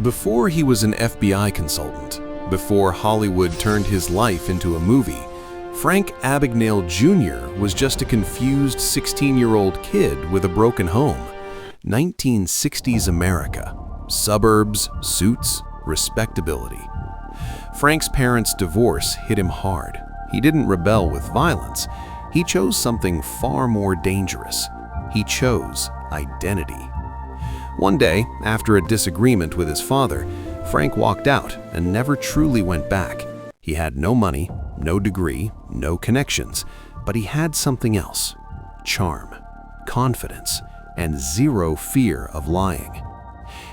Before he was an FBI consultant, before Hollywood turned his life into a movie, Frank Abagnale Jr. was just a confused 16-year-old kid with a broken home. 1960s America. Suburbs, suits, respectability. Frank's parents' divorce hit him hard. He didn't rebel with violence. He chose something far more dangerous. He chose identity. One day, after a disagreement with his father, Frank walked out and never truly went back. He had no money, no degree, no connections, but he had something else: charm, confidence, and zero fear of lying.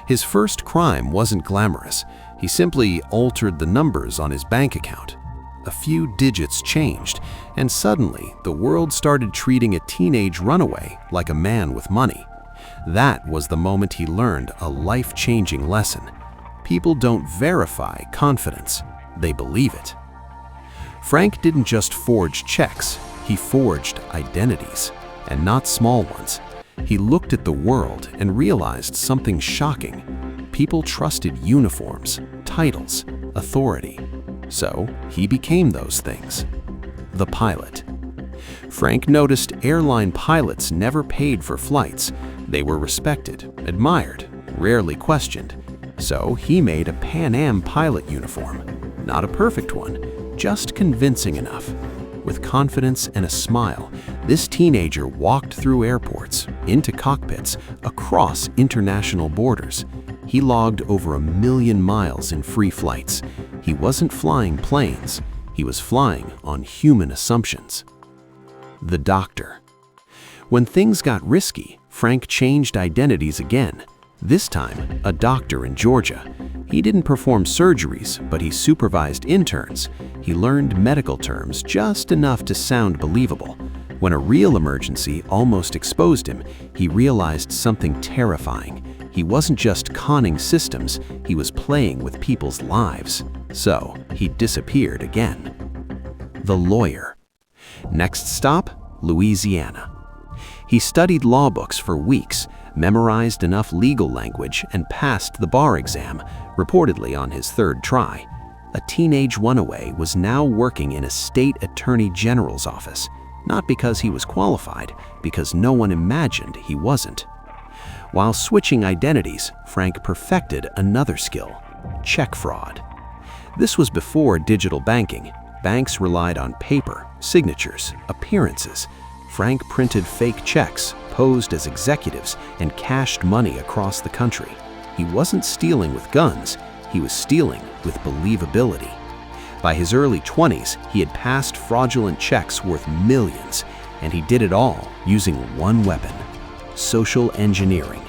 His first crime wasn't glamorous. He simply altered the numbers on his bank account. A few digits changed, and suddenly the world started treating a teenage runaway like a man with money. That was the moment he learned a life-changing lesson. People don't verify confidence, they believe it. Frank didn't just forge checks, he forged identities, and not small ones. He looked at the world and realized something shocking. People trusted uniforms, titles, authority. So he became those things. The pilot. Frank noticed airline pilots never paid for flights. They were respected, admired, rarely questioned. So he made a Pan Am pilot uniform. Not a perfect one, just convincing enough. With confidence and a smile, this teenager walked through airports, into cockpits, across international borders. He logged over 1 million miles in free flights. He wasn't flying planes, he was flying on human assumptions. The doctor. When things got risky, Frank changed identities again. This time, a doctor in Georgia. He didn't perform surgeries, but he supervised interns. He learned medical terms just enough to sound believable. When a real emergency almost exposed him, he realized something terrifying. He wasn't just conning systems, he was playing with people's lives. So, he disappeared again. The lawyer. Next stop, Louisiana. He studied law books for weeks, memorized enough legal language, and passed the bar exam, reportedly on his 3rd try. A teenage runaway was now working in a state attorney general's office, not because he was qualified, because no one imagined he wasn't. While switching identities, Frank perfected another skill: check fraud. This was before digital banking. Banks relied on paper, signatures, appearances. Frank printed fake checks, posed as executives, and cashed money across the country. He wasn't stealing with guns, he was stealing with believability. By his early 20s, he had passed fraudulent checks worth millions, and he did it all using one weapon: social engineering,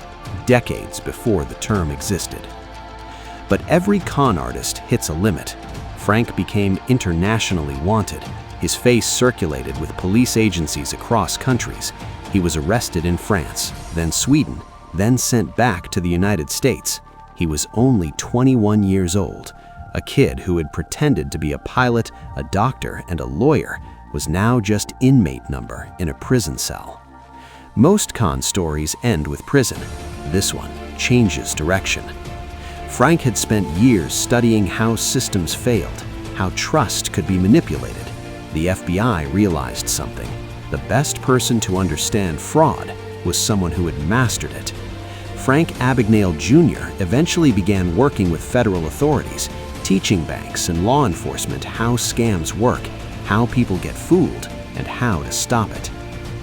decades before the term existed. But every con artist hits a limit. Frank became internationally wanted. His face circulated with police agencies across countries. He was arrested in France, then Sweden, then sent back to the United States. He was only 21 years old. A kid who had pretended to be a pilot, a doctor, and a lawyer was now just inmate number in a prison cell. Most con stories end with prison. This one changes direction. Frank had spent years studying how systems failed, how trust could be manipulated. The FBI realized something. The best person to understand fraud was someone who had mastered it. Frank Abagnale Jr. eventually began working with federal authorities, teaching banks and law enforcement how scams work, how people get fooled, and how to stop it.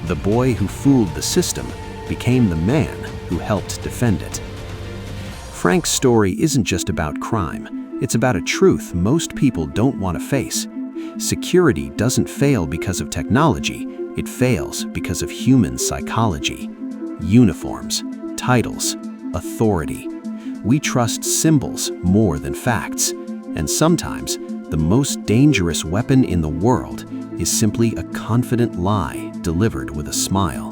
The boy who fooled the system became the man who helped defend it. Frank's story isn't just about crime. It's about a truth most people don't want to face. Security doesn't fail because of technology, it fails because of human psychology. Uniforms, titles, authority. We trust symbols more than facts. And sometimes, the most dangerous weapon in the world is simply a confident lie delivered with a smile.